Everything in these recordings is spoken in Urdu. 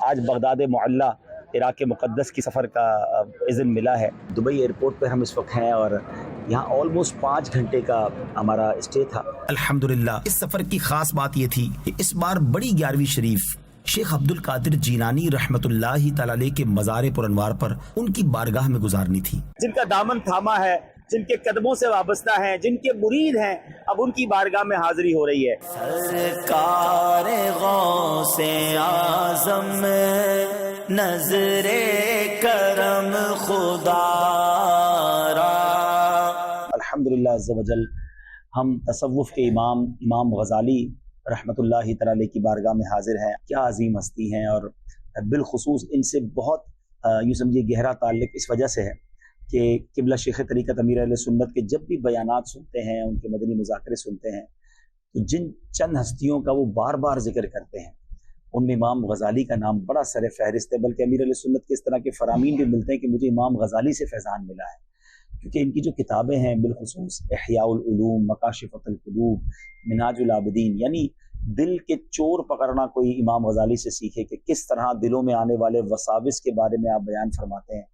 آج بغداد معلیٰ عراق مقدس کی سفر کا اذن ملا ہے۔ دبئی ایئرپورٹ پہ ہم اس وقت ہیں اور یہاں آلموسٹ 5 گھنٹے کا ہمارا اسٹے تھا۔ الحمدللہ اس سفر کی خاص بات یہ تھی کہ اس بار بڑی 11ویں شریف شیخ عبد القادر جیلانی رحمت اللہ تعالی علیہ کے مزار پرانوار پر ان کی بارگاہ میں گزارنی تھی۔ جن کا دامن تھاما ہے، جن کے قدموں سے وابستہ ہیں، جن کے مرید ہیں، اب ان کی بارگاہ میں حاضری ہو رہی ہے۔ سرکار غوث اعظم نظر کرم خدا را۔ الحمدللہ عز و جل ہم تصوف کے امام غزالی رحمت اللہ تعالی علیہ کی بارگاہ میں حاضر ہیں۔ کیا عظیم ہستی ہیں، اور بالخصوص ان سے بہت یوں سمجھیے گہرا تعلق اس وجہ سے ہے کہ قبلہ شیخ طریقت امیر اہل سنت کے جب بھی بیانات سنتے ہیں، ان کے مدنی مذاکرے سنتے ہیں، تو جن چند ہستیوں کا وہ بار بار ذکر کرتے ہیں ان میں امام غزالی کا نام بڑا سر فہرست ہے۔ بلکہ امیر علیہ سنت کے اس طرح کے فرامین بھی ملتے ہیں کہ مجھے امام غزالی سے فیضان ملا ہے، کیونکہ ان کی جو کتابیں ہیں بالخصوص احیاء العلوم، مکاشفۃ القلوب، منہاج العابدین، یعنی دل کے چور پکڑنا کوئی امام غزالی سے سیکھے کہ کس طرح دلوں میں آنے والے وساوس کے بارے میں آپ بیان فرماتے ہیں۔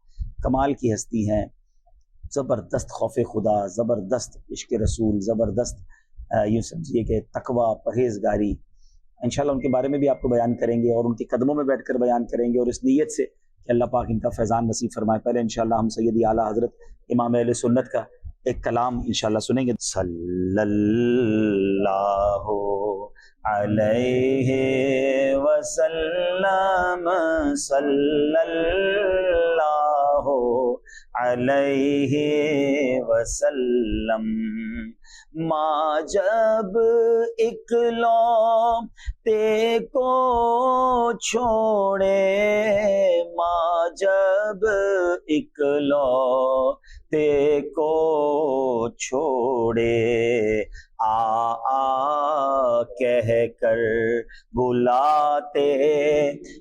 کمال کی ہستی ہیں، زبردست خوف خدا، زبردست عشق رسول، زبردست یوں سمجھیے کہ تقوی، پرہیزگاری۔ انشاءاللہ ان کے بارے میں بھی آپ کو بیان کریں گے اور ان کے قدموں میں بیٹھ کر بیان کریں گے، اور اس نیت سے کہ اللہ پاک ان کا فیضان نصیب فرمائے۔ پہلے انشاءاللہ ہم سیدی اعلیٰ حضرت امام اہل سنت کا ایک کلام انشاءاللہ سنیں گے۔ صلی اللہ علیہ وسلم، صلی اللہ علیہ وسلم، ماں جب اکلوتے کو چھوڑے، ماں جب اکلوتے کو چھوڑے، آ کہہ کر بلاتے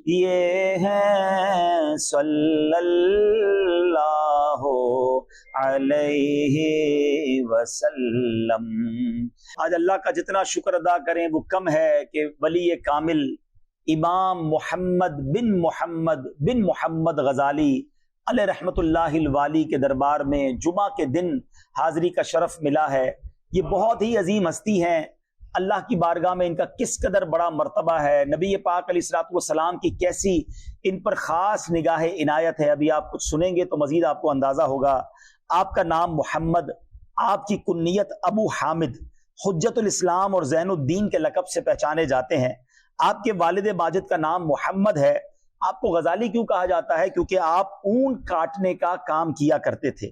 یہ ہیں صلی اللہ علیہ وسلم۔ آج اللہ کا جتنا شکر ادا کریں وہ کم ہے کہ ولی کامل امام محمد بن محمد غزالی علیہ رحمت اللہ الوالی کے دربار میں جمعہ کے دن حاضری کا شرف ملا ہے۔ یہ بہت ہی عظیم ہستی ہیں، اللہ کی بارگاہ میں ان کا کس قدر بڑا مرتبہ ہے، نبی پاک علیہ الصلوۃ والسلام کی کیسی ان پر خاص نگاہ عنایت ہے۔ ابھی آپ کچھ سنیں گے تو مزید آپ کو اندازہ ہوگا۔ آپ کا نام محمد، آپ کی کنیت ابو حامد، حجت الاسلام اور زین الدین کے لقب سے پہچانے جاتے ہیں۔ آپ کے والد ماجد کا نام محمد ہے۔ آپ کو غزالی کیوں کہا جاتا ہے؟ کیونکہ آپ اون کاٹنے کا کام کیا کرتے تھے۔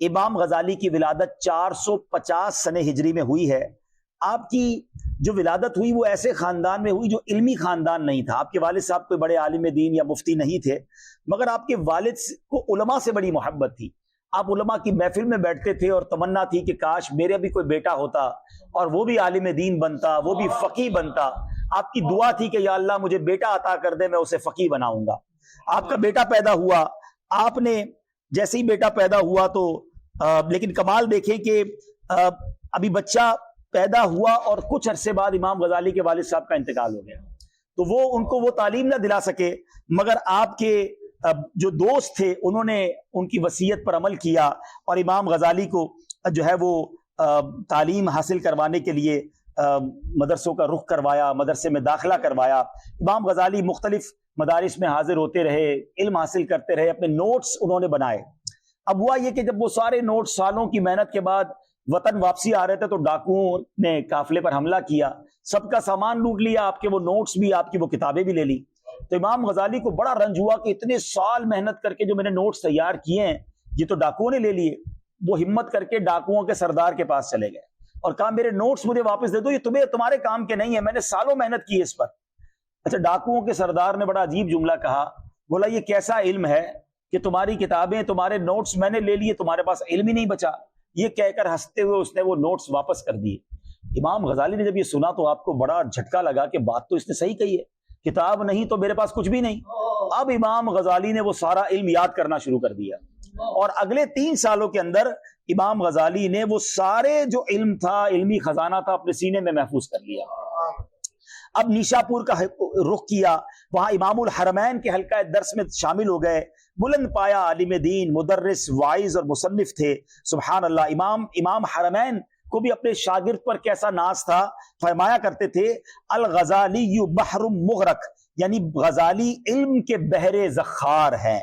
امام غزالی کی ولادت 450 سنہ ہجری میں ہوئی ہے۔ آپ کی جو ولادت ہوئی وہ ایسے خاندان میں ہوئی جو علمی خاندان نہیں تھا۔ آپ کے والد صاحب کوئی بڑے عالم دین یا مفتی نہیں تھے، مگر آپ کے والد کو علماء سے بڑی محبت تھی۔ آپ علماء کی محفل میں بیٹھتے تھے اور تمنا تھی کہ کاش میرے بھی کوئی بیٹا ہوتا اور وہ بھی عالم دین بنتا، وہ بھی فقیہ بنتا۔ آپ کی دعا تھی کہ یا اللہ مجھے بیٹا عطا کر دے، میں اسے فقیہ بناؤں گا۔ آپ کا بیٹا پیدا ہوا، آپ نے جیسے ہی بیٹا پیدا ہوا تو لیکن کمال دیکھیں کہ ابھی بچہ پیدا ہوا اور کچھ عرصے بعد امام غزالی کے والد صاحب کا انتقال ہو گیا، تو وہ ان کو وہ تعلیم نہ دلا سکے، مگر آپ کے جو دوست تھے انہوں نے ان کی وصیت پر عمل کیا اور امام غزالی کو جو ہے وہ تعلیم حاصل کروانے کے لیے مدرسوں کا رخ کروایا، مدرسے میں داخلہ کروایا۔ امام غزالی مختلف مدارس میں حاضر ہوتے رہے، علم حاصل کرتے رہے، اپنے نوٹس انہوں نے بنائے۔ اب ہوا یہ کہ جب وہ سارے نوٹس سالوں کی محنت کے بعد وطن واپسی آ رہے تھے تو ڈاکوؤں نے قافلے پر حملہ کیا، سب کا سامان لوٹ لیا، آپ کے وہ نوٹس بھی، آپ کی وہ کتابیں بھی لے لی۔ تو امام غزالی کو بڑا رنج ہوا کہ اتنے سال محنت کر کے جو میں نے نوٹس تیار کیے ہیں یہ تو ڈاکوؤں نے لے لیے۔ وہ ہمت کر کے ڈاکوؤں کے سردار کے پاس چلے گئے اور کہا میرے نوٹس مجھے واپس دے دو، یہ تمہارے کام کے نہیں ہے، میں نے سالوں محنت کی اس پر۔ اچھا، ڈاکوؤں کے سردار نے بڑا عجیب جملہ کہا، بولا یہ کیسا علم ہے کہ تمہاری کتابیں، تمہارے نوٹس میں نے لے لیے، تمہارے پاس علم ہی نہیں بچا۔ یہ کہہ کر ہنستے ہوئے اس نے وہ نوٹس واپس کر دیے۔ امام غزالی نے جب یہ سنا تو آپ کو بڑا جھٹکا لگا کہ بات تو اس نے صحیح کہی ہے، کتاب نہیں تو میرے پاس کچھ بھی نہیں۔ اب امام غزالی نے وہ سارا علم یاد کرنا شروع کر دیا اور اگلے 3 سالوں کے اندر امام غزالی نے وہ سارے جو علم تھا، علمی خزانہ تھا، اپنے سینے میں محفوظ کر لیا۔ اب نیشاپور کا رخ کیا, وہاں امام الحرمین کے حلقہ درس میں شامل ہو گئے. بلند پایا عالم دین, مدرس, واعظ اور مصنف تھے. سبحان اللہ. امام حرمین کو بھی اپنے شاگرد پر کیسا ناز تھا. فرمایا کرتے تھے الغزالی بحر مغرق, یعنی غزالی علم کے بحر زخار ہیں.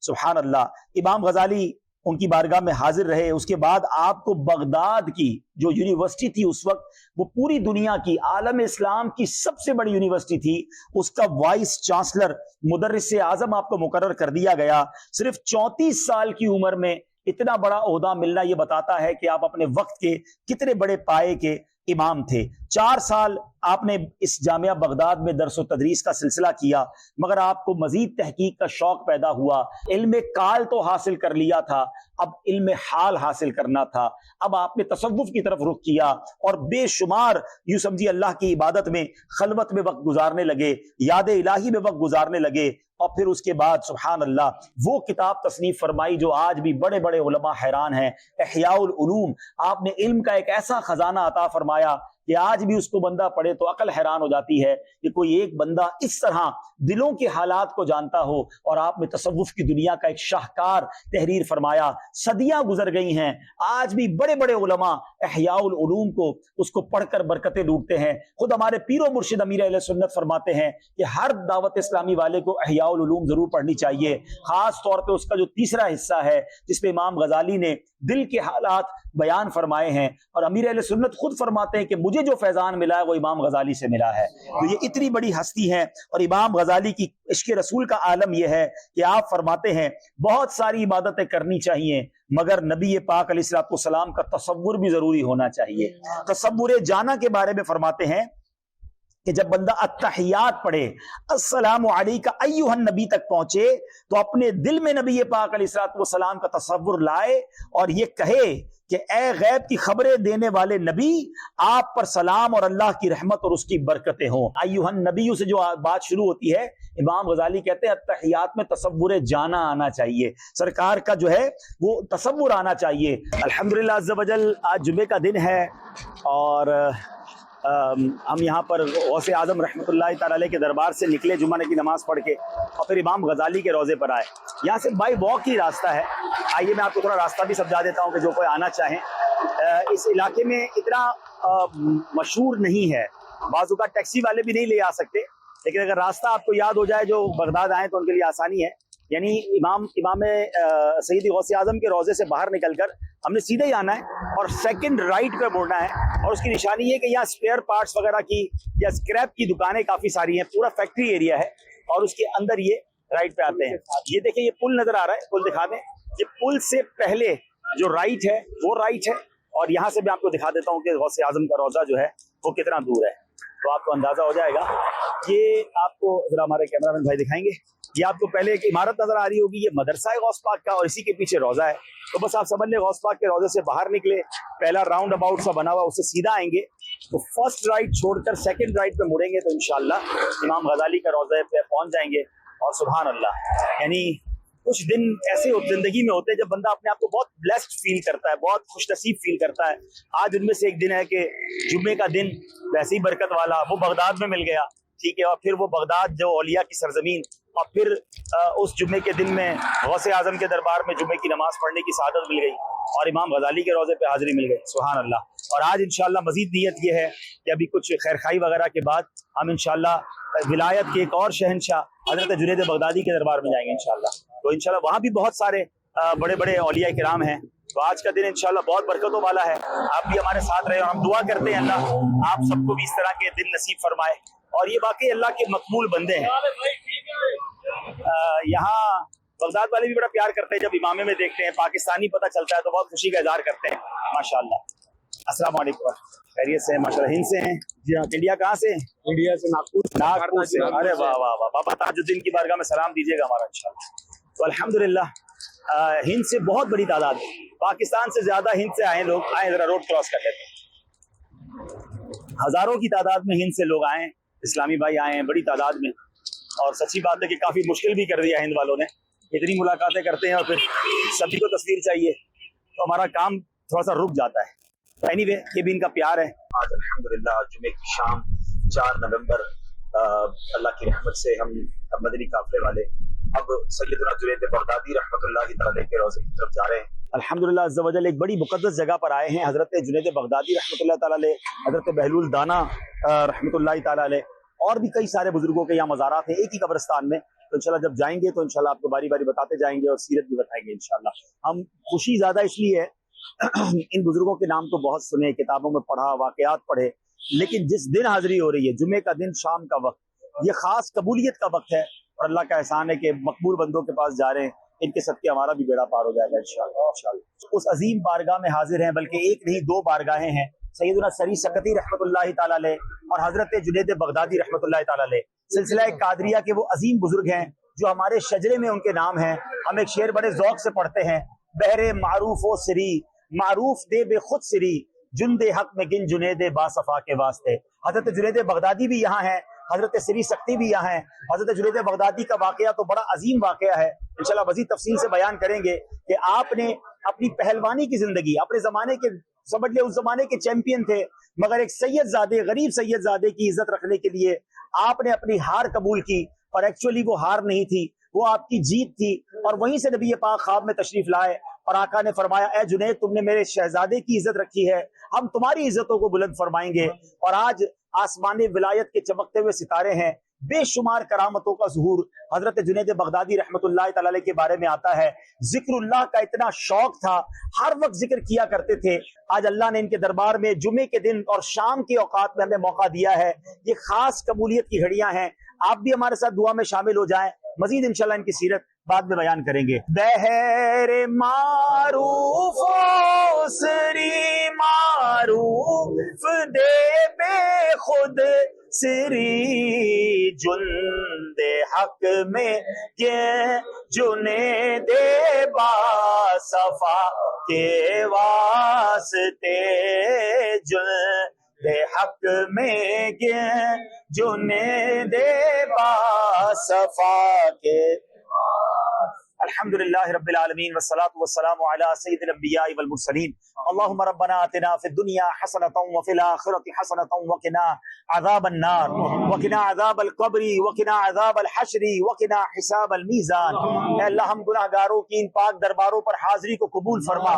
سبحان اللہ. امام غزالی ان کی بارگاہ میں حاضر رہے. اس کے بعد آپ کو بغداد کی جو یونیورسٹی تھی اس وقت, وہ پوری دنیا کی, عالم اسلام کی سب سے بڑی یونیورسٹی تھی, اس کا وائس چانسلر, مدرس اعظم آپ کو مقرر کر دیا گیا. صرف 34 سال کی عمر میں اتنا بڑا عہدہ ملنا یہ بتاتا ہے کہ آپ اپنے وقت کے کتنے بڑے پائے کے امام تھے. 4 سال آپ نے اس جامعہ بغداد میں درس و تدریس کا سلسلہ کیا, مگر آپ کو مزید تحقیق کا شوق پیدا ہوا. علم کال تو حاصل کر لیا تھا, اب علم حال حاصل کرنا تھا. اب آپ نے تصوف کی طرف رخ کیا اور بے شمار یوں سمجھیے اللہ کی عبادت میں, خلوت میں وقت گزارنے لگے, یاد الہی میں وقت گزارنے لگے. اور پھر اس کے بعد سبحان اللہ وہ کتاب تصنیف فرمائی جو آج بھی بڑے بڑے علماء حیران ہیں, احیاء العلوم. آپ نے علم کا ایک ایسا خزانہ عطا فرمایا کہ آج بھی اس کو بندہ پڑھے تو عقل حیران ہو جاتی ہے کہ کوئی ایک بندہ اس طرح دلوں کے حالات کو جانتا ہو. اور آپ نے تصوف کی دنیا کا ایک شاہکار تحریر فرمایا. صدیاں گزر گئی ہیں, آج بھی بڑے بڑے علماء احیاء العلوم کو اس کو پڑھ کر برکتیں لوٹتے ہیں. خود ہمارے پیر و مرشد امیر اہل سنت فرماتے ہیں کہ ہر دعوت اسلامی والے کو احیاء العلوم ضرور پڑھنی چاہیے, خاص طور پہ اس کا جو تیسرا حصہ ہے جس میں امام غزالی نے دل کے حالات بیان فرمائے ہیں. اور امیر اہل سنت خود فرماتے ہیں کہ مجھے جو فیضان ملا ہے وہ امام غزالی سے ملا ہے. تو یہ اتنی بڑی ہستی ہے. اور امام غزالی کی عشق رسول کا عالم یہ ہے کہ آپ فرماتے ہیں بہت ساری عبادتیں کرنی چاہیے, مگر نبی پاک علیہ الصلوۃ والسلام کا تصور بھی ضروری ہونا چاہیے. تصور جانا کے بارے میں فرماتے ہیں کہ جب بندہ التحیات پڑھے, السلام علیک ایھا النبی تک پہنچے, تو اپنے دل میں نبی پاک علیہ الصلوۃ والسلام کا تصور لائے اور یہ کہے کہ اے غیب کی خبریں دینے والے نبی, آپ پر سلام اور اللہ کی رحمت اور اس کی برکتیں ہوں. ایھا النبی سے جو بات شروع ہوتی ہے, امام غزالی کہتے ہیں التحیات میں تصور جانا آنا چاہیے, سرکار کا جو ہے وہ تصور آنا چاہیے. الحمدللہ عز وجل آج جمعے کا دن ہے اور ہم یہاں پر غوث اعظم رحمۃ اللہ تعالی علیہ کے دربار سے نکلے جمعہ کی نماز پڑھ کے, اور پھر امام غزالی کے روضے پر آئے. یہاں سے بائی واک ہی راستہ ہے. آئیے میں آپ کو تھوڑا راستہ بھی سمجھا دیتا ہوں کہ جو کوئی آنا چاہیں. اس علاقے میں اتنا مشہور نہیں ہے, بعض اوقات ٹیکسی والے بھی نہیں لے آ سکتے, لیکن اگر راستہ آپ کو یاد ہو جائے جو بغداد آئیں تو ان کے لیے آسانی ہے. یعنی امام سیدی غوث اعظم کے روضے سے باہر نکل کر ہم نے سیدھے ہی آنا ہے اور سیکنڈ رائٹ پہ مڑنا ہے. اور اس کی نشانی یہ کہ یہاں اسپیئر پارٹس وغیرہ کی یا اسکریپ کی دکانیں کافی ساری ہیں, پورا فیکٹری ایریا ہے, اور اس کے اندر یہ رائٹ پہ آتے ہیں. یہ دیکھیں یہ پل نظر آ رہا ہے, پل دکھا دیں. یہ پل سے پہلے جو رائٹ ہے وہ رائٹ ہے, اور یہاں سے میں آپ کو دکھا دیتا ہوں کہ غوث اعظم کا روضہ جو ہے وہ کتنا دور ہے, تو آپ کو اندازہ ہو جائے گا. یہ آپ کو ذرا ہمارے کیمرہ مین بھائی دکھائیں گے. یہ آپ کو پہلے ایک عمارت نظر آ رہی ہوگی, یہ مدرسہ ہے غوث پاک کا, اور اسی کے پیچھے روضہ ہے. تو بس آپ سمجھ لیں غوث پاک کے روضے سے باہر نکلے, پہلا راؤنڈ اباؤٹ سا بنا ہوا, اس سے سیدھا آئیں گے تو فرسٹ رائٹ چھوڑ کر سیکنڈ رائٹ پہ مڑیں گے تو انشاءاللہ امام غزالی کا روضے پہ پہنچ جائیں گے. اور سبحان اللہ, یعنی کچھ دن ایسے زندگی میں ہوتے ہیں جب بندہ اپنے آپ کو بہت بلیسڈ فیل کرتا ہے, بہت خوش نصیب فیل کرتا ہے. آج ان میں سے ایک دن ہے کہ جمعے کا دن ویسے ہی برکت والا, وہ بغداد میں مل گیا, ٹھیک ہے, اور پھر وہ بغداد جو اولیاء کی سرزمین, اور پھر اس جمعے کے دن میں غوث اعظم کے دربار میں جمعے کی نماز پڑھنے کی سعادت مل گئی, اور امام غزالی کے روضے پہ حاضری مل گئی. سبحان اللہ. اور آج انشاءاللہ مزید نیت یہ ہے کہ ابھی کچھ خیرخائی وغیرہ کے بعد ہم انشاءاللہ ولایت کے ایک اور شہنشاہ حضرت جنید بغدادی کے دربار میں جائیں گے انشاءاللہ. تو انشاءاللہ وہاں بھی بہت سارے بڑے بڑے اولیاء کرام ہیں. تو آج کا دن انشاءاللہ بہت برکتوں والا ہے. آپ بھی ہمارے ساتھ رہے, اور ہم دعا کرتے ہیں اللہ آپ سب کو بھی اس طرح کے دن نصیب فرمائے. اور یہ واقعی اللہ کے مقبول بندے ہیں. یہاں بغداد والے بھی بڑا پیار کرتے ہیں, جب امامے میں دیکھتے ہیں پاکستانی پتہ چلتا ہے تو بہت خوشی کا اظہار کرتے ہیں. ماشاءاللہ. السلام علیکم, خیریت سے؟ ماشاءاللہ. ہند سے ہیں؟ جی ہاں. انڈیا کہاں سے؟ انڈیا سے ناگپور سے. ارے واہ واہ واہ, بابا تاج الدین کی بارگاہ میں سلام دیجیے گا ہمارا انشاءاللہ. تو الحمدللہ ہند سے بہت بڑی تعداد ہے, پاکستان سے زیادہ ہند سے آئے لوگ. آئے ذرا روڈ کراس کر لیتے ہیں. ہزاروں کی تعداد میں ہند سے لوگ آئے, اسلامی بھائی آئے ہیں بڑی تعداد میں. اور سچی بات ہے کہ کافی مشکل بھی کر دیا ہند والوں نے, اتنی ملاقاتیں کرتے ہیں اور پھر سبھی کو تصویر چاہیے تو ہمارا کام تھوڑا سا رک جاتا ہے. اینی وے, یہ بھی ان کا پیار ہے. آج الحمدللہ جمعے کی شام 4 نومبر اللہ کی رحمت سے ہم مدنی قافلے والے اب سیدنا جنید بغدادی رحمۃ اللہ تعالی کے روضے کی طرف جا رہے ہیں. الحمدللہ عز و جل ایک بڑی مقدس جگہ پر آئے ہیں. حضرت جنید بغدادی رحمۃ اللہ تعالی علیہ، حضرت بہلول دانا رحمۃ اللہ تعالی علیہ، اور بھی کئی سارے بزرگوں کے یہاں مزارات ہیں ایک ہی قبرستان میں. تو انشاءاللہ جب جائیں گے تو انشاءاللہ آپ کو باری باری بتاتے جائیں گے اور سیرت بھی بتائیں گے انشاءاللہ. ہم خوشی زیادہ اس لیے ہے ان بزرگوں کے نام تو بہت سنے، کتابوں میں پڑھا، واقعات پڑھے، لیکن جس دن حاضری ہو رہی ہے جمعے کا دن شام کا وقت، یہ خاص قبولیت کا وقت ہے اور اللہ کا احسان ہے کہ مقبول بندوں کے پاس جا رہے ہیں. ان کے صدقے ہمارا بھی بیڑا پار ہو جائے گا انشاءاللہ. اس عظیم بارگاہ میں حاضر ہیں، بلکہ ایک نہیں 2 بارگاہیں ہیں. سیدنا سری سکتی رحمۃ اللہ تعالی علیہ اور حضرت جنید بغدادی رحمۃ اللہ تعالی علیہ سلسلہ قادریہ کے وہ عظیم بزرگ ہیں جو ہمارے شجرے میں ان کے نام ہیں. ہم ایک شعر بڑے ذوق سے پڑھتے ہیں: بہرے معروف و سری معروف دے بے خود سری جند حق میں گن جنید باصفا کے واسطے. حضرت جنید بغدادی بھی یہاں ہیں، حضرت سری سکتی بھی یہاں ہیں. حضرت جنید بغدادی کا واقعہ تو بڑا عظیم واقعہ ہے، انشاءاللہ مزید تفصیل سے بیان کریں گے کہ آپ نے اپنی پہلوانی کی زندگی، اپنے زمانے کے سمجھ لے اس زمانے کے چیمپئن تھے، مگر ایک سید زادے، غریب سید زادے کی عزت رکھنے کے لیے آپ نے اپنی ہار قبول کی، اور ایکچولی وہ ہار نہیں تھی، وہ آپ کی جیت تھی. اور وہیں سے نبی پاک خواب میں تشریف لائے اور آقا نے فرمایا: اے جنید، تم نے میرے شہزادے کی عزت رکھی ہے، ہم تمہاری عزتوں کو بلند فرمائیں گے. اور آج آسمان ولایت کے چمکتے ہوئے ستارے ہیں، بے شمار کرامتوں کا ظہور حضرت جنید بغدادی رحمۃ اللہ تعالی علیہ کے بارے میں آتا ہے. ذکر اللہ کا اتنا شوق تھا، ہر وقت ذکر کیا کرتے تھے. آج اللہ نے ان کے دربار میں جمعے کے دن اور شام کے اوقات میں ہمیں موقع دیا ہے. یہ خاص قبولیت کی گھڑیاں ہیں. آپ بھی ہمارے ساتھ دعا میں شامل ہو جائیں. مزید انشاءاللہ ان کی سیرت بعد میں بیان کریں گے. بہر معروف و سری معروف دے بے خود سری جند حق میں جنید باصفا کے واسطے جند حق میں جنید باصفا کے. الحمدللہ رب العالمین والصلاة والسلام علی سید الانبیاء والمرسلین. اللہم ربنا آتنا فی الدنیا حسنۃ وفی الآخرۃ حسنۃ وقنا عذاب النار وقنا عذاب القبر وقنا عذاب الحشر وقنا حساب المیزان. اے اللہ، ہم گناہ گاروں کی ان پاک درباروں پر حاضری کو قبول فرما.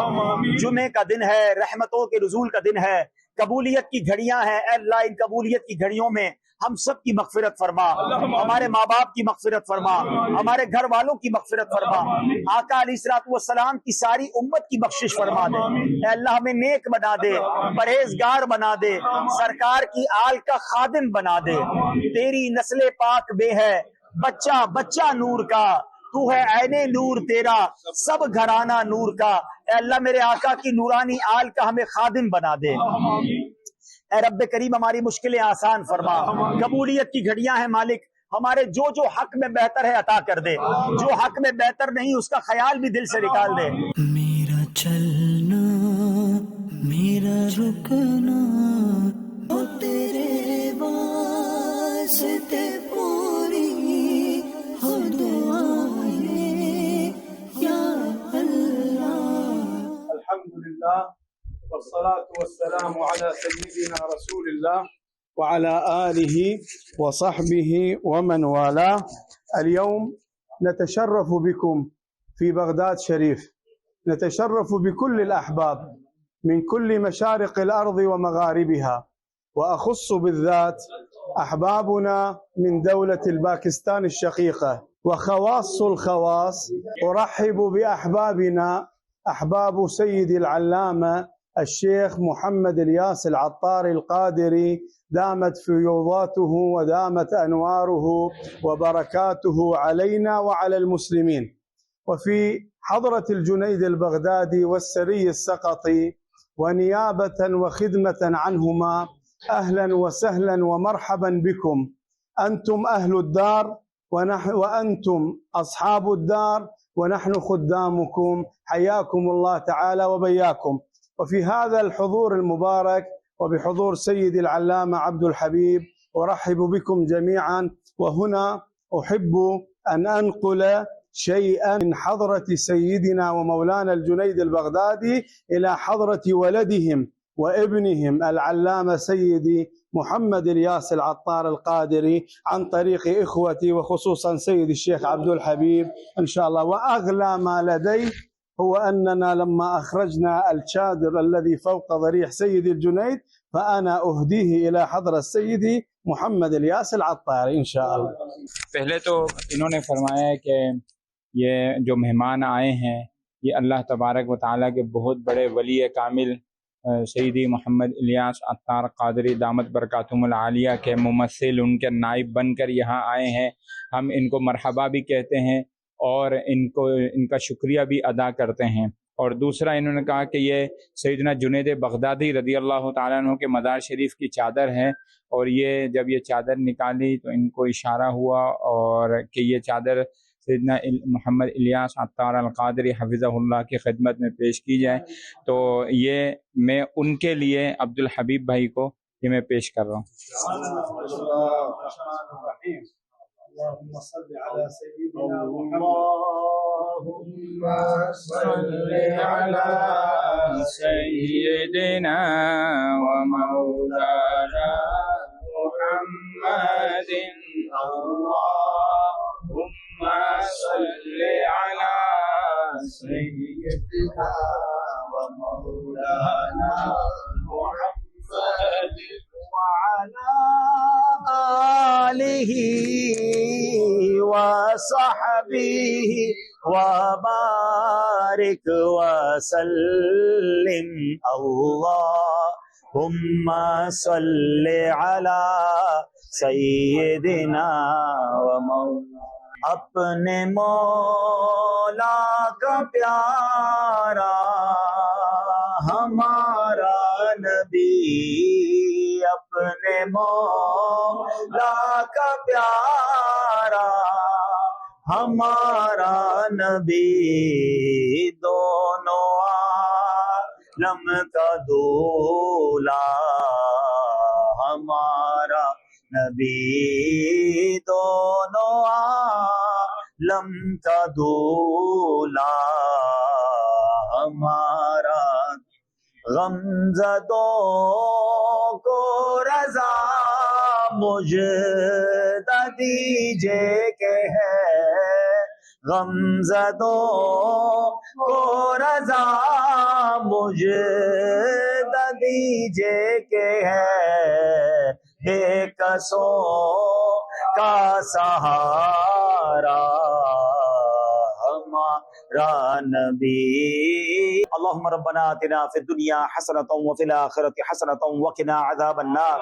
جمعے کا دن ہے، رحمتوں کے نزول کا دن ہے، قبولیت کی گھڑیاں ہیں. اے اللہ، ان قبولیت کی گھڑیوں میں ہم سب کی مغفرت فرما، ہمارے ماں باپ کی مغفرت فرما، ہمارے گھر والوں کی مغفرت فرما، آقا علیہ الصلوۃ والسلام کی ساری امت کی بخشش فرما دے. اے اللہ، ہمیں نیک بنا دے، پرہیزگار بنا دے، سرکار کی آل کا خادم بنا دے. تیری نسل پاک بے ہے، بچہ بچہ نور کا، تو ہے عین نور تیرا، سب گھرانہ نور کا. اے اللہ، میرے آقا کی نورانی آل کا ہمیں خادم بنا دے. اے رب کریم، ہماری مشکلیں آسان فرما. قبولیت کی گھڑیاں ہیں مالک، ہمارے جو جو حق میں بہتر ہے عطا کر دے، جو حق میں بہتر نہیں اس کا خیال بھی دل سے نکال دے. میرا چلنا میرا رکنا او تیرے واسطے پوری ہو دعائیں یا اللہ. الحمدللہ والصلاة والسلام على سيدنا رسول الله وعلى آله وصحبه ومن والاه. اليوم نتشرف بكم في بغداد شريف، نتشرف بكل الأحباب من كل مشارق الأرض ومغاربها، وأخص بالذات أحبابنا من دولة الباكستان الشقيقة وخواص الخواص. أرحب بأحبابنا أحباب سيد العلامة الشيخ محمد الياس العطار القادري، دامت فيوضاته ودامت أنواره وبركاته علينا وعلى المسلمين. وفي حضرة الجنيد البغدادي والسري السقطي ونيابة وخدمة عنهما، أهلا وسهلا ومرحبا بكم. أنتم أهل الدار وأنتم أصحاب الدار ونحن خدامكم، حياكم الله تعالى وبياكم. وفي هذا الحضور المبارك وبحضور سيد العلامة عبد الحبيب أرحب بكم جميعا. وهنا أحب أن أنقل شيئا من حضرة سيدنا ومولانا الجنيد البغدادي إلى حضرة ولدهم وابنهم العلامة سيدي محمد الياس العطار القادري عن طريق إخوتي وخصوصا سيد الشيخ عبد الحبيب إن شاء الله. وأغلى ما لدي هو أننا لما أخرجنا الشادر الذي فوق ضريح سيد الجنيد فأنا أهديه إلى حضرة سيدي محمد الياس العطاري إن شاء الله. پہلے تو انہوں نے فرمایا ہے کہ یہ جو مہمان آئے ہیں یہ اللہ تبارک و تعالیٰ کے بہت بڑے ولی کامل سیدی محمد الیاس عطار قادری دامت برکاتہم العالیہ کے ممثل، ان کے نائب بن کر یہاں آئے ہیں. ہم ان کو مرحبا بھی کہتے ہیں اور ان کا شکریہ بھی ادا کرتے ہیں. اور دوسرا انہوں نے کہا کہ یہ سیدنا جنید بغدادی رضی اللہ تعالیٰ عنہ کے مزار شریف کی چادر ہے، اور یہ جب یہ چادر نکالی تو ان کو اشارہ ہوا اور کہ یہ چادر سیدنا محمد الیاس عطار القادری حفظہ اللہ کی خدمت میں پیش کی جائے. تو یہ میں ان کے لیے عبد الحبیب بھائی کو یہ میں پیش کر رہا ہوں. اللهم صل على سيدنا محمد. اللهم صل على سيدنا ومولانا محمد. اللهم صل على سيدنا ومولانا محمد وعلى آله وصحبه وبارك وسلم. اللهم صل على سيدنا ومولانا. اپنے مولا کا پیارا ہمارا نبی، اپنے مولا کا پیارا ہمارا نبی، دونوں عالم کا دولا ہمارا نبی، دونوں عالم کا دولا ہمارا. غمزدوں کو رضا مجھ دیجے کہ ہے، غمزدوں کو رضا مجھ دیجے کہ ہے، بے کسوں کا سہارا ہمارا نبی. اللهم ربنا آتنا في الدنيا حسنة وفي الآخرة حسنة وقنا عذاب النار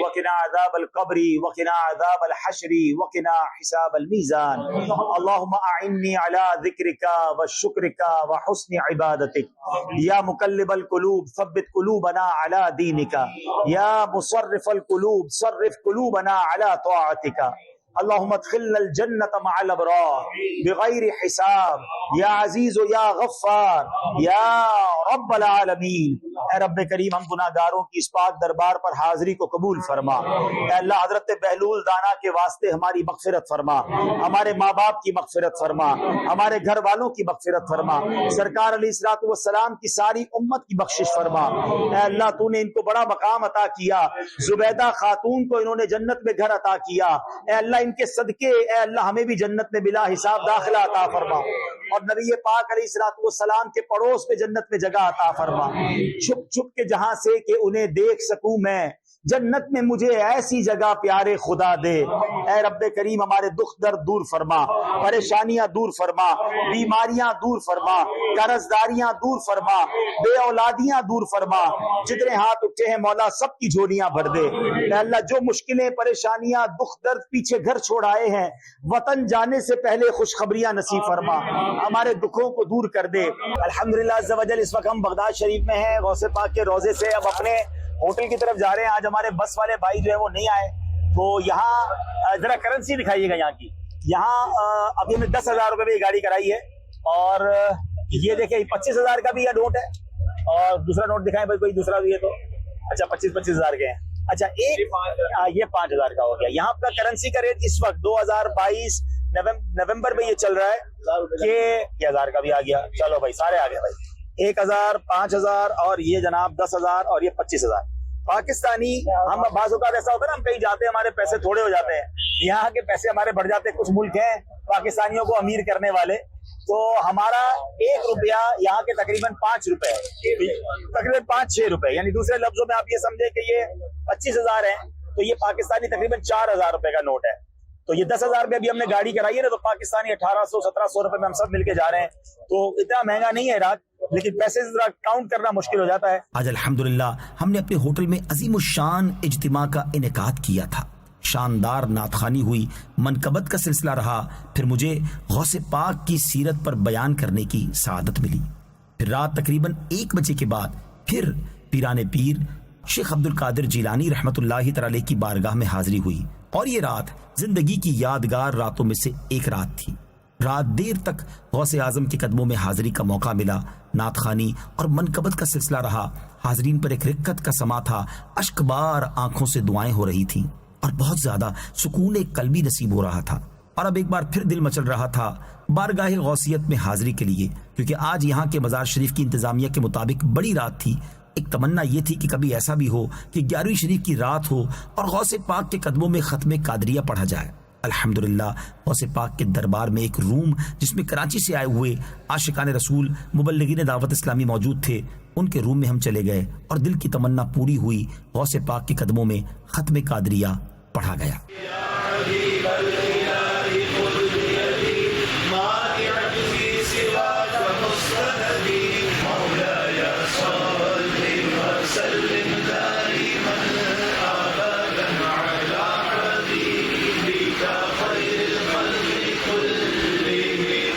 وقنا عذاب القبر وقنا عذاب الحشر وقنا حساب الميزان. اللهم أعني على ذكرك وشكرك وحسن عبادتك. يا مقلب القلوب ثبت قلوبنا على دينك. يا مصرف القلوب صرف قلوبنا على طاعتك. اللهم ادخلنا الجنة مع الابرار بغیر حساب یا عزیز و یا غفار یا رب العالمین. اے رب کریم ہم گناہگاروں کی اس پاک دربار پر حاضری کو قبول فرما. اے اللہ حضرت بہلول دانا کے واسطے ہماری مغفرت فرما، ہمارے ماں باپ کی مغفرت فرما، ہمارے گھر والوں کی مغفرت فرما، سرکار علیہ الصلوۃ والسلام کی ساری امت کی بخشش فرما. اے اللہ تو نے ان کو بڑا مقام عطا کیا، زبیدہ خاتون کو انہوں نے جنت میں گھر عطا کیا. اے اللہ ان کے صدقے اے اللہ ہمیں بھی جنت میں بلا حساب داخلہ عطا فرما، اور نبی پاک علیہ الصلوۃ والسلام کے پڑوس میں جنت میں جگہ عطا فرما. چھپ چھپ کے جہاں سے کہ انہیں دیکھ سکوں میں، جنت میں مجھے ایسی جگہ پیارے خدا دے. اے رب کریم ہمارے دکھ درد دور فرما، پریشانیاں دور فرما، بیماریاں دور فرما، قرضداریاں دور فرما، بے اولادیاں دور فرما. جتنے ہاتھ اٹھے ہیں مولا سب کی جھولیاں بھر دے. اے اللہ جو مشکلیں پریشانیاں دکھ درد پیچھے گھر چھوڑ آئے ہیں، وطن جانے سے پہلے خوشخبریاں نصیب فرما، ہمارے دکھوں کو دور کر دے. الحمدللہ عز و جل اس وقت ہم بغداد شریف میں ہیں، غوث پاک کے روضے سے اب اپنے ہوٹل کی طرف جا رہے ہیں. آج ہمارے بس والے بھائی جو ہے وہ نہیں آئے، تو یہاں ذرا کرنسی دکھائیے گا یہاں کی. یہاں ابھی ہم نے 10,000 روپے میں گاڑی کرائی ہے، اور یہ دیکھیں 25,000 کا بھی یہ نوٹ ہے، اور دوسرا نوٹ دکھائیں بھائی کوئی دوسرا بھی ہے تو. اچھا 25,000 کے ہیں. اچھا ایک یہ 5,000 کا ہو گیا. یہاں کا کرنسی کا ریٹ اس وقت 2022 نومبر میں یہ چل رہا ہے کہ 1000 کا بھی آ گیا. چلو بھائی سارے آ گئے بھائی. 1000 5000 اور یہ جناب 10,000 اور یہ 25,000 پاکستانی. ہم بعض اوقات ایسا ہوتا ہے نا ہم کہیں جاتے ہیں ہمارے پیسے تھوڑے ہو جاتے ہیں, یہاں کے پیسے ہمارے بڑھ جاتے ہیں. کچھ ملک ہیں پاکستانیوں کو امیر کرنے والے, تو ہمارا 1 روپیہ یہاں کے تقریباً 5 روپے, تقریباً 5-6 روپے, یعنی دوسرے لفظوں میں آپ یہ سمجھیں کہ یہ 25,000 ہیں تو یہ پاکستانی تقریباً 4,000 روپے کا نوٹ ہے. تو یہ 10,000 میں بھی ہم نے گاڑی کرائی ہے نا, تو پاکستانی 1,800-1,700 روپے میں ہم سب مل کے جا رہے ہیں. تو اتنا مہنگا نہیں ہے عراق, لیکن پیسے ذرا کاؤنٹ کرنا مشکل ہو جاتا ہے. آج الحمدللہ ہم نے اپنے ہوٹل میں عظیم الشان اجتماع کا انعقاد کیا تھا. شاندار نعت خوانی ہوئی, منقبت کا سلسلہ رہا, پھر مجھے غوث پاک کی سیرت پر بیان کرنے کی سعادت ملی. پھر رات تقریباً 1 بجے کے بعد پھر پیران پیر شیخ عبد القادر جیلانی رحمت اللہ تعالی کی بارگاہ میں حاضری ہوئی, اور یہ رات زندگی کی یادگار راتوں میں سے ایک رات تھی. رات دیر تک غوث اعظم کے قدموں میں حاضری کا موقع ملا. نعت خوانی اور منقبت کا سلسلہ رہا. حاضرین پر ایک رکت کا سما تھا. اشک بار آنکھوں سے دعائیں ہو رہی تھیں اور بہت زیادہ سکون قلبی نصیب ہو رہا تھا. اور اب ایک بار پھر دل مچل رہا تھا بارگاہ غوثیت میں حاضری کے لیے, کیونکہ آج یہاں کے مزار شریف کی انتظامیہ کے مطابق بڑی رات تھی. ایک تمنا یہ تھی کہ کبھی ایسا بھی ہو کہ 11ویں شریف کی رات ہو اور غوث پاک کے قدموں میں ختم قادریہ پڑھا جائے. الحمدللہ غوث پاک کے دربار میں ایک روم جس میں کراچی سے آئے ہوئے عاشقان رسول مبلغین دعوت اسلامی موجود تھے, ان کے روم میں ہم چلے گئے اور دل کی تمنا پوری ہوئی. غوث پاک کے قدموں میں ختم قادریہ پڑھا گیا.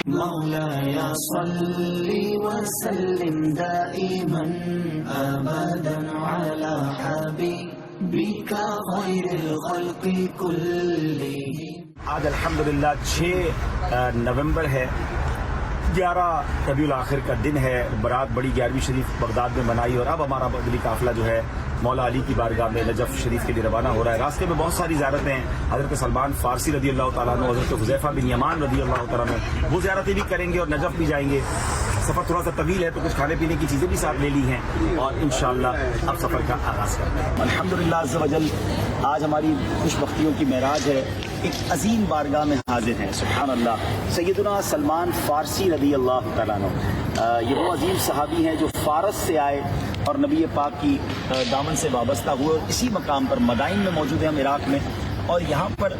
مولاي صل وسلم دائما ابدا على حبيبك خير الخلق كلهم. آج الحمدللہ 6 نومبر ہے, 11 ربیع الاخر کا دن ہے. برات بڑی 11ویں شریف بغداد میں منائی, اور اب ہمارا مدنی قافلہ جو ہے مولا علی کی بارگاہ میں نجف شریف کے لیے روانہ ہو رہا ہے. راستے میں بہت ساری زیارتیں ہیں. حضرت سلمان فارسی رضی اللہ تعالیٰ عنہ, حضرت حذیفہ بن یمان رضی اللہ تعالیٰ عنہ, وہ زیارتیں بھی کریں گے اور نجف بھی جائیں گے. سفر تھوڑا سا طویل ہے تو کچھ کھانے پینے کی چیزیں بھی ساتھ لے لی ہیں, اور انشاءاللہ اب سفر کا آغاز کرتے ہیں. الحمدللہ عز و جل آج ہماری خوش بختیوں کی معراج ہے. ایک عظیم بارگاہ میں حاضر ہیں. سبحان اللہ. سیدنا سلمان فارسی رضی اللہ تعالیٰ عنہ, یہ وہ عظیم صحابی ہیں جو فارس سے آئے اور نبی پاک کی دامن سے وابستہ ہوئے, اور اسی مقام پر مدائن میں موجود ہیں ہم عراق میں. اور یہاں پر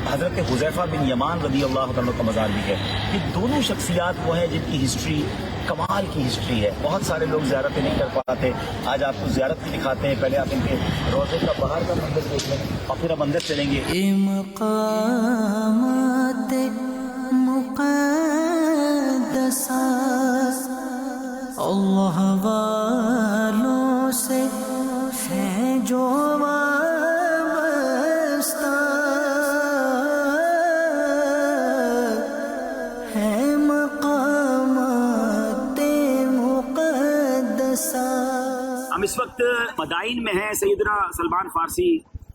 حضرت حذیفہ بن یمان رضی اللہ عنہ کا مزار بھی ہے. یہ دونوں شخصیات وہ ہیں جن کی ہسٹری کمال کی ہسٹری ہے. بہت سارے لوگ زیارتیں نہیں کر پاتے. آج آپ کو زیارت بھی دکھاتے ہیں. پہلے آپ ان کے روضے کا باہر کا منظر دیکھ لیں اور پھر ہم اندر چلیں گے. مقامات مقدسہ اللہ والوں سے ہے جو وابستہ ہے. مقامات مقدسہ. ہم اس وقت مدائن میں ہیں. سیدنا سلمان فارسی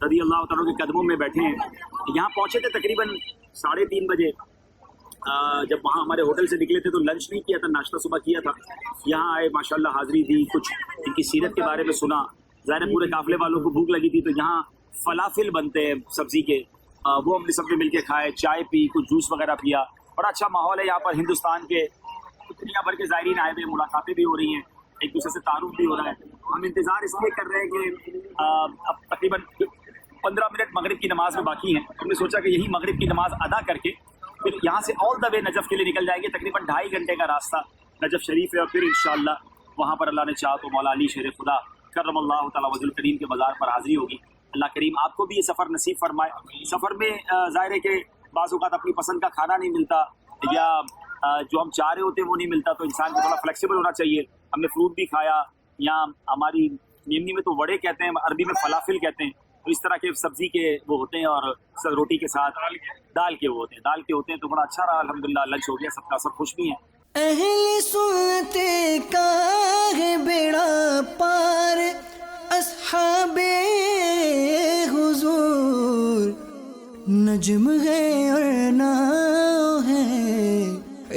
رضی اللہ تعالیٰ کے قدموں میں بیٹھے ہیں. یہاں پہنچے تھے تقریباً 3:30 بجے. جب وہاں ہمارے ہوٹل سے نکلے تھے تو لنچ نہیں کیا تھا, ناشتہ صبح کیا تھا. یہاں آئے ماشاءاللہ حاضری دی, کچھ ان کی سیرت کے بارے میں سنا. ظاہر پورے قافلے والوں کو بھوک لگی تھی تو یہاں فلافل بنتے ہیں سبزی کے, وہ ہم نے سب نے مل کے کھائے, چائے پی, کچھ جوس وغیرہ پیا. بڑا اچھا ماحول ہے یہاں پر. ہندوستان کے دنیا بھر کے زائرین آئے ہوئے, ملاقاتیں بھی ہو رہی ہیں, ایک دوسرے سے تعارف بھی ہو رہا ہے. ہم انتظار اس لیے کر رہے ہیں کہ اب تقریباً 15 منٹ مغرب کی نماز میں باقی ہیں. ہم نے سوچا کہ یہی مغرب کی نماز ادا کر کے پھر یہاں سے آل دا وے نجف کے لیے نکل جائیں گے. تقریباً 2.5 گھنٹے کا راستہ نجف شریف ہے, اور پھر انشاءاللہ وہاں پر اللہ نے چاہا تو مولا علی شیر خدا کرم اللہ تعالیٰ وجہ الکریم کے مزار پر حاضری ہوگی. اللہ کریم آپ کو بھی یہ سفر نصیب فرمائے. سفر میں ظاہر ہے کہ بعض اوقات اپنی پسند کا کھانا نہیں ملتا, یا جو ہم چاہ رہے ہوتے ہیں وہ نہیں ملتا, تو انسان کو تھوڑا فلیکسیبل ہونا چاہیے. ہم نے فروٹ بھی کھایا, یہاں ہماری نیمنی میں تو وڑے کہتے ہیں, عربی میں فلافل کہتے ہیں. تو اس طرح کے سبزی کے وہ ہوتے ہیں, اور روٹی کے ساتھ دال کے وہ ہوتے ہیں, تو بڑا اچھا رہا. الحمدللہ لنچ ہو گیا, سب کا سب خوش بھی ہیں. اہل سنت کا ہے بیڑا پار, اصحاب حضور نجم ہے اور ناؤ ہے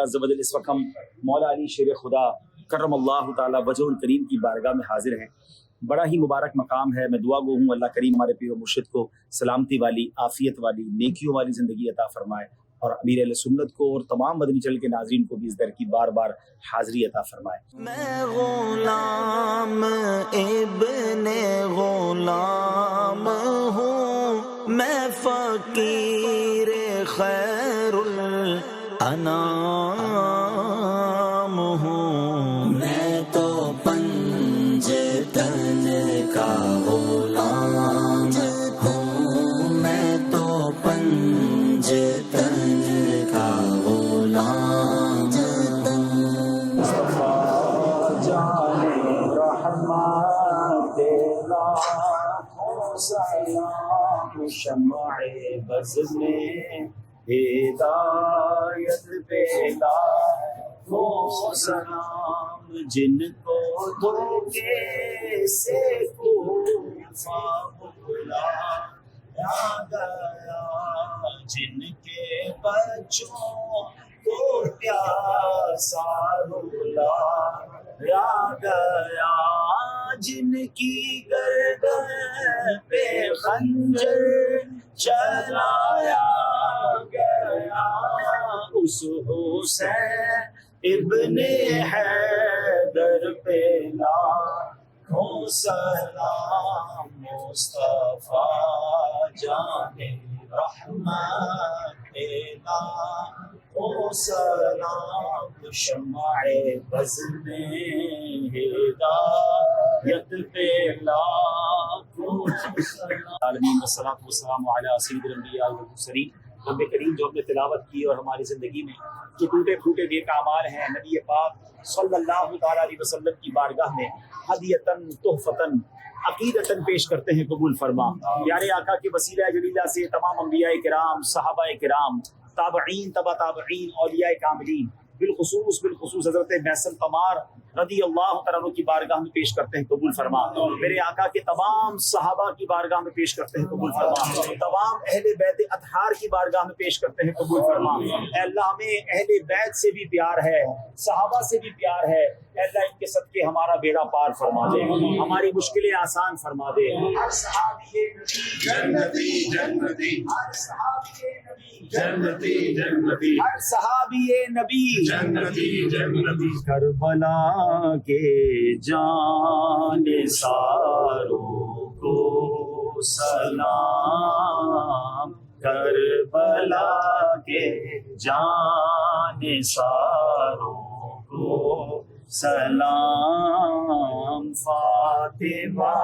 تعالیٰ عز و جل اس وقت ہم مولا علی شیر خدا کرم اللہ تعالیٰ وجہ الکریم کی بارگاہ میں حاضر ہیں. بڑا ہی مبارک مقام ہے. میں دعا گو ہوں اللہ کریم ہمارے پیر و مرشد کو سلامتی والی، عافیت والی، نیکیوں والی زندگی عطا فرمائے، اور امیر اہل سنت کو اور تمام مدنی چینل کے ناظرین کو بھی اس در کی بار بار حاضری عطا فرمائے. میں غلام ابن غلام ہوں، میں فقیر خیر الانام ہوں، میں تو پنجتن کا غلام ہوں، میں تو پنجتن کا غلام شمع بز میں ہدایت پیدا ہو، سلام جن کو دھوکے سے کوفہ بلایا گیا، جن کے بچوں کو پیاسا رلایا گیا، جن کی گردن پہ خنجر چلایا گیا، اس حسین ابن حیدر پہ لاکھوں سلام، مصطفیٰ جان رحمت لاکھوں سلام، شمع بز میں ہدایت پہ لاکھوں سلام. عالمین والصلاۃ والسلام علی سید الانبیاء والمرسلین. رب کریم جو ہم نے تلاوت کی اور ہماری زندگی میں جو ٹوٹے پھوٹے نیک اعمال ہیں، نبی پاک صلی اللہ تعالیٰ علیہ وسلم کی بارگاہ میں ہدیتاً تحفتاً عقیدتاً پیش کرتے ہیں، قبول فرما. پیارے آقا کے وسیلہ جلیلہ سے تمام انبیاء کرام، صحابہ کرام، تابعین، تبع تابعین، اولیاء کاملین، بالخصوص حضرت محسن قمار رضی اللہ تعالیٰ عنہ کی بارگاہ میں پیش کرتے ہیں، قبول فرما. میرے آقا کے تمام صحابہ کی بارگاہ میں پیش کرتے ہیں، قبول فرما. تمام اہل بیت اطہار کی بارگاہ میں پیش کرتے ہیں، قبول فرما. اے اللہ ہمیں اہل بیت سے بھی پیار ہے، صحابہ سے بھی پیار ہے. اے اللہ ان کے صدقے ہمارا بیڑا پار فرما دے، ہماری مشکلیں آسان فرما دے. ہر صحابی جنتی جنتی، ہر صحابی نبی جنتی جنتی، ہر صحابی نبی جنتی جنتی. کربلا کے جان ساروں کو سلام، کربلا کے جان ساروں کو سلام، فاطمہ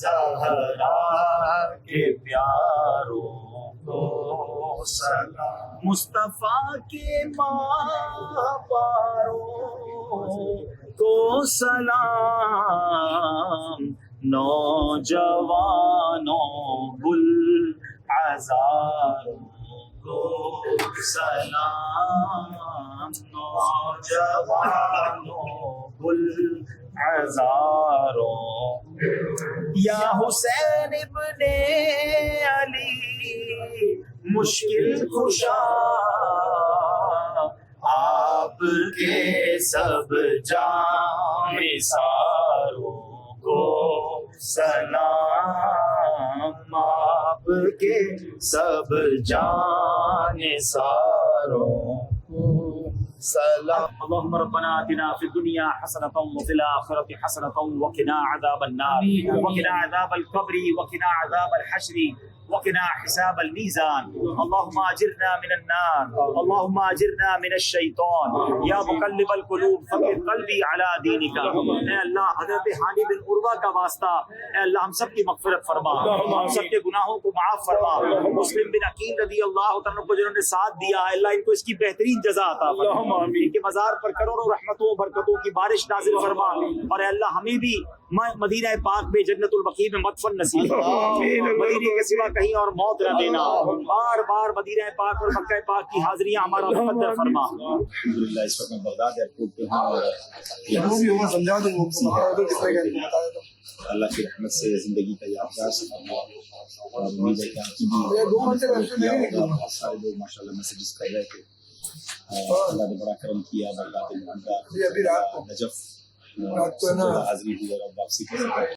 زہرا کے پیاروں کو سلام، مصطفیٰ کے ماں پاروں کو سلام، نوجوانوں گل عزاروں کو سلام، نوجوانوں گل عزاروں. یا حسین ابن علی مشکل کشا، آپ کے سب جان ساروں کو سلام، آپ کے سب جان ساروں کو سلام. اللهم ربنا آتنا في الدنيا حسنة وفي الآخرة حسنة وقنا عذاب النار وقنا عذاب القبر وقنا عذاب الحشر وقنا حساب الميزان. اللهم اجرنا من النار، اللهم اجرنا من الشیطان. یا مقلب القلوب ثبت قلبی علی دینک. اے اللہ حضرت حانی بن عروہ کا واسطہ اے اللہ ہم سب کی مغفرت فرما، ہم سب کے گناہوں کو معاف فرما. مسلم بن عقیل رضی اللہ تعالیٰ کو جنہوں نے ساتھ دیا، اے اللہ ان کو اس کی بہترین جزا عطا فرما. ان کے مزار پر کروڑوں رحمتوں برکتوں کی بارش نازل فرما، اور اے اللہ ہمیں بھی مدینہ پاک میں جنت البقیع میں مدفن نصیب فرما. مدینے کے سوا کہیں اور موت نہ دینا. بار بار مدینہ پاک اور مکہ پاک کی حاضریاں ہمارا مقدر فرما. الحمدللہ اس وقت میں بغداد ایئرپورٹ پہ ہوں، اللہ کی رحمت سے زندگی کا یادگار سفر اور امید ہے کہ آپ کی بھی سارے لوگ ماشاء اللہ میسیجز کر رہے تھے اللہ نے بڑا کرم کیا، بغداد نجف حاضری ہوئی اور اب واپسی کا سفر